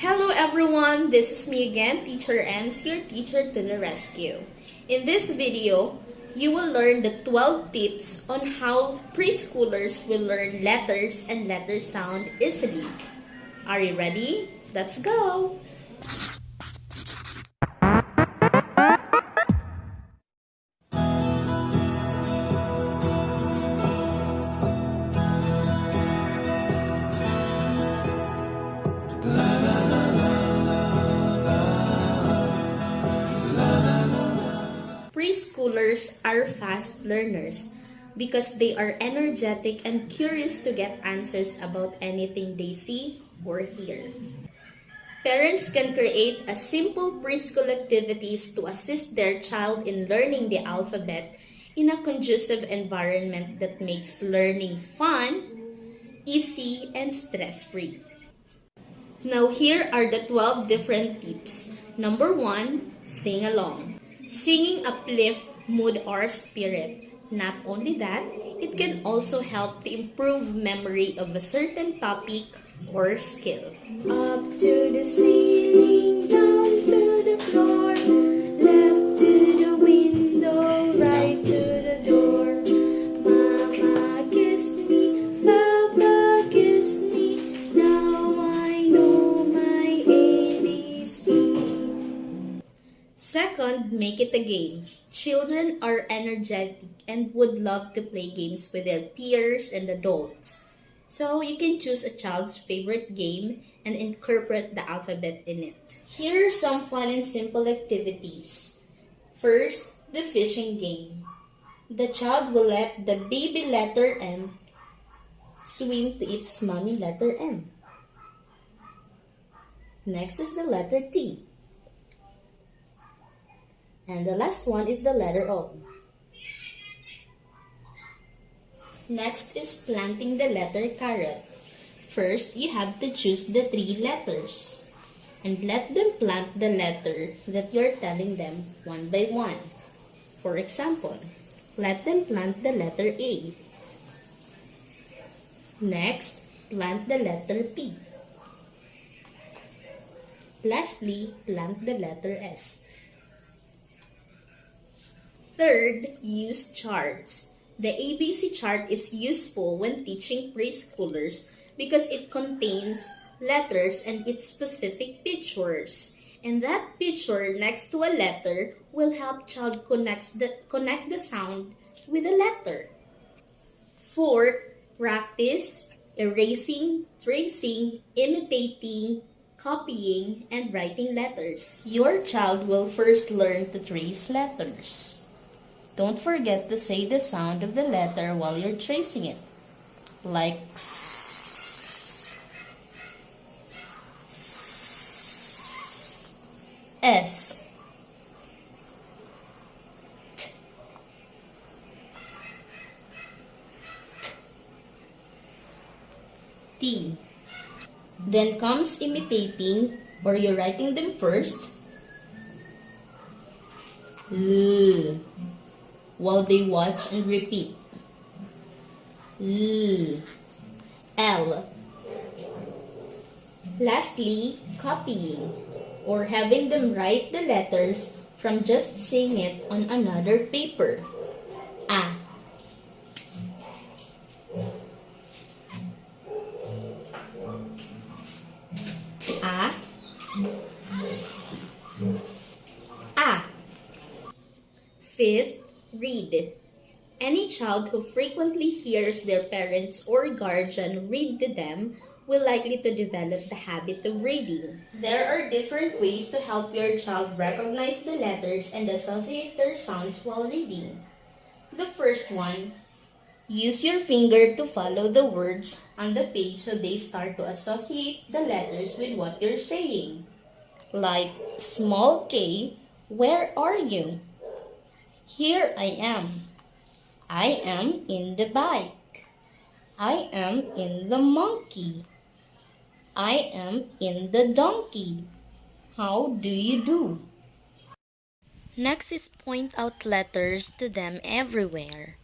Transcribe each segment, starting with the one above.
Hello everyone, this is me again, Teacher Ems, your teacher to the rescue. In this video, you will learn the 12 tips on how preschoolers will learn letters and letter sound easily. Are you ready? Let's go! Preschoolers are fast learners because they are energetic and curious to get answers about anything they see or hear. Parents can create a simple preschool activities to assist their child in learning the alphabet in a conducive environment that makes learning fun, easy, and stress-free. Now here are the 12 different tips. Number 1, sing along. Singing uplifts mood or spirit. Not only that, it can also help to improve memory of a certain topic or skill. Up to the ceiling, down to the floor, left to the window, right to the door. Mama kissed me, Papa kissed me, now I know my ABC. Second, make it a game. Children are energetic and would love to play games with their peers and adults. So you can choose a child's favorite game and incorporate the alphabet in it. Here are some fun and simple activities. First, the fishing game. The child will let the baby letter M swim to its mommy letter M. Next is the letter T. And the last one is the letter O. Next is planting the letter carrot. First, you have to choose the 3 letters and let them plant the letter that you're telling them one by one. For example, let them plant the letter A. Next, plant the letter P. Lastly, plant the letter S. Third, use charts. The ABC chart is useful when teaching preschoolers because it contains letters and its specific pictures. And that picture next to a letter will help child connect the sound with a letter. Fourth, practice erasing, tracing, imitating, copying, and writing letters. Your child will first learn to trace letters. Don't forget to say the sound of the letter while you're tracing it, like S, S, T, T. Then comes imitating, or you're writing them first, L, while they watch and repeat. L, L. Lastly, copying, or having them write the letters from just seeing it on another paper. A. A. A. Fifth, read. Any child who frequently hears their parents or guardian read to them will likely to develop the habit of reading. There are different ways to help your child recognize the letters and associate their sounds while reading. The first one, use your finger to follow the words on the page so they start to associate the letters with what you're saying. Like small k, where are you? Here I am. I am in the bike. I am in the monkey. I am in the donkey. How do you do? Next is point out letters to them everywhere,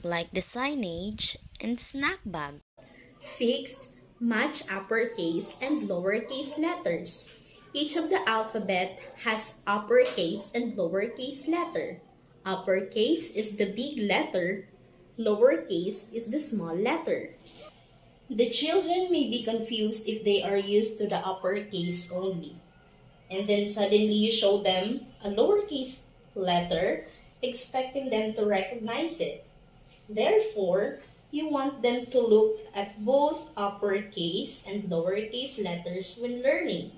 like the signage and snack bag. Sixth, Match uppercase and lowercase letters. Each of the alphabet has uppercase and lowercase letter. Uppercase is the big letter, lowercase is the small letter. The children may be confused if they are used to the uppercase only. And then suddenly you show them a lowercase letter, expecting them to recognize it. Therefore, you want them to look at both uppercase and lowercase letters when learning.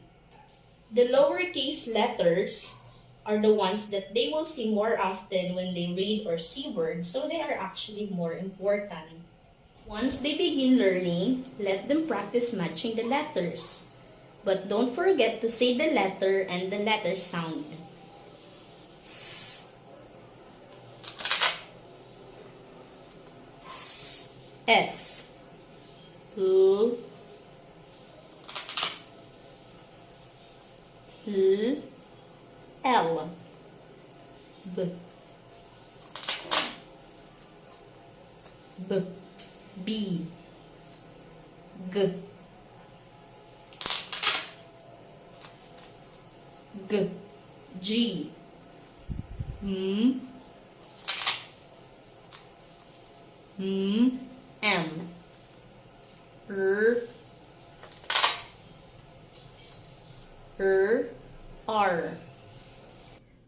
The lowercase letters are the ones that they will see more often when they read or see words, so they are actually more important. Once they begin learning, let them practice matching the letters. But don't forget to say the letter and the letter sound. S, S, L, L, B, B, B, G, G, G, M, M, R.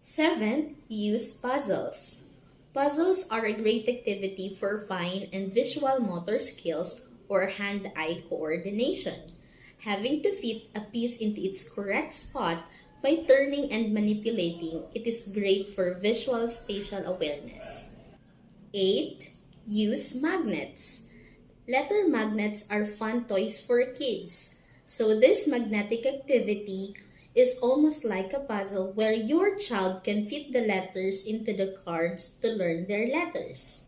7. Use puzzles. Puzzles are a great activity for fine and visual motor skills or hand-eye coordination. Having to fit a piece into its correct spot by turning and manipulating, it is great for visual spatial awareness. 8. Use magnets. Letter magnets are fun toys for kids. So this magnetic activity is almost like a puzzle where your child can fit the letters into the cards to learn their letters.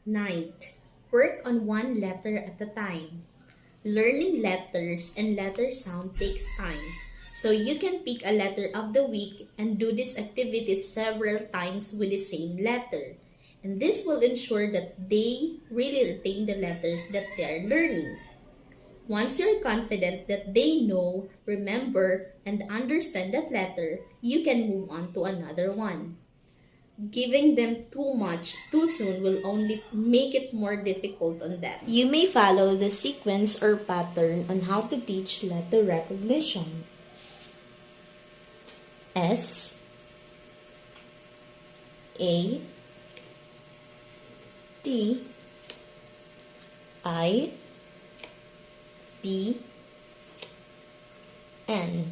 9th, work on one letter at a time. Learning letters and letter sound takes time. So you can pick a letter of the week and do this activity several times with the same letter. And this will ensure that they really retain the letters that they are learning. Once you're confident that they know, remember, and understand that letter, you can move on to another one. Giving them too much too soon will only make it more difficult on them. You may follow the sequence or pattern on how to teach letter recognition. S, A, T, I, B, N,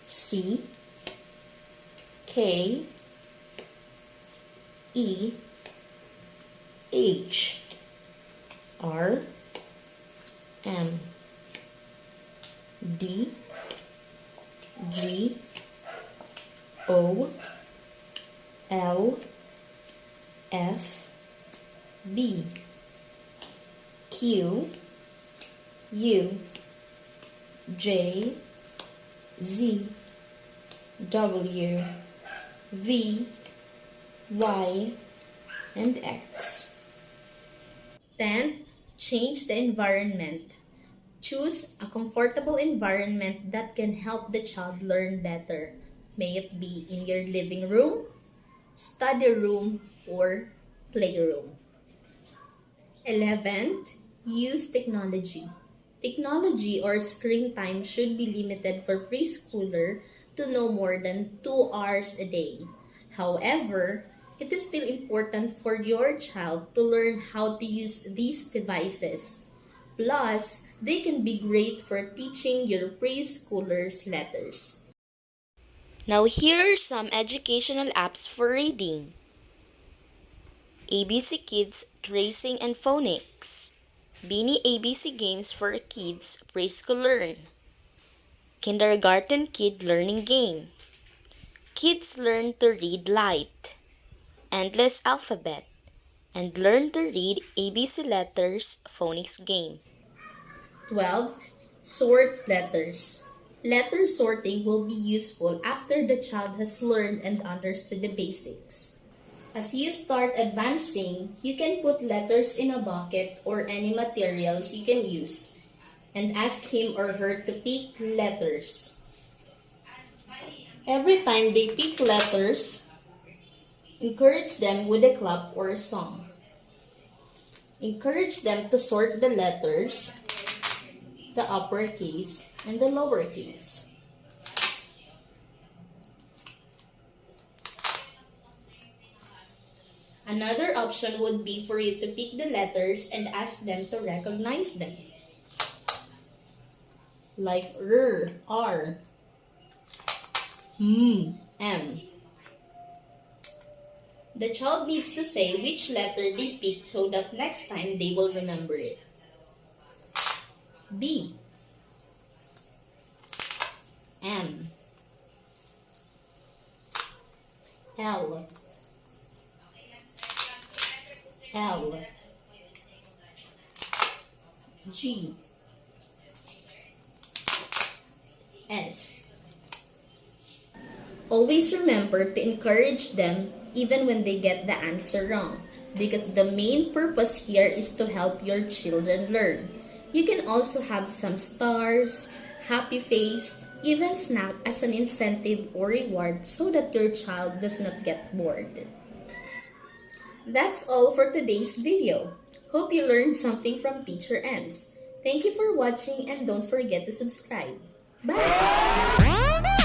C, K, E, H, R, M, D, G, O, L, F, B, Q, U, J, Z, W, V, Y, and X. 10th, change the environment. Choose a comfortable environment that can help the child learn better. May it be in your living room, study room, or playroom. 11th, use technology. Technology or screen time should be limited for preschooler to no more than 2 hours a day. However, it is still important for your child to learn how to use these devices. Plus, they can be great for teaching your preschoolers letters. Now here are some educational apps for reading. ABC Kids Tracing and Phonics, Beanie ABC Games for Kids Preschool Learn, Kindergarten Kid Learning Game, Kids Learn to Read Light, Endless Alphabet, and Learn to Read ABC Letters Phonics Game. 12th, sort letters. Letter sorting will be useful after the child has learned and understood the basics. As you start advancing, you can put letters in a bucket or any materials you can use and ask him or her to pick letters. Every time they pick letters, encourage them with a clap or a song. Encourage them to sort the letters, the uppercase and the lowercase. Another option would be for you to pick the letters and ask them to recognize them. Like R, M. The child needs to say which letter they picked so that next time they will remember it. B, M, L, G, S. Always remember to encourage them even when they get the answer wrong, because the main purpose here is to help your children learn. You can also have some stars, happy face, even snap as an incentive or reward so that your child does not get bored. That's all for today's video. Hope you learned something from Teacher Ems. Thank you for watching and don't forget to subscribe. Bye!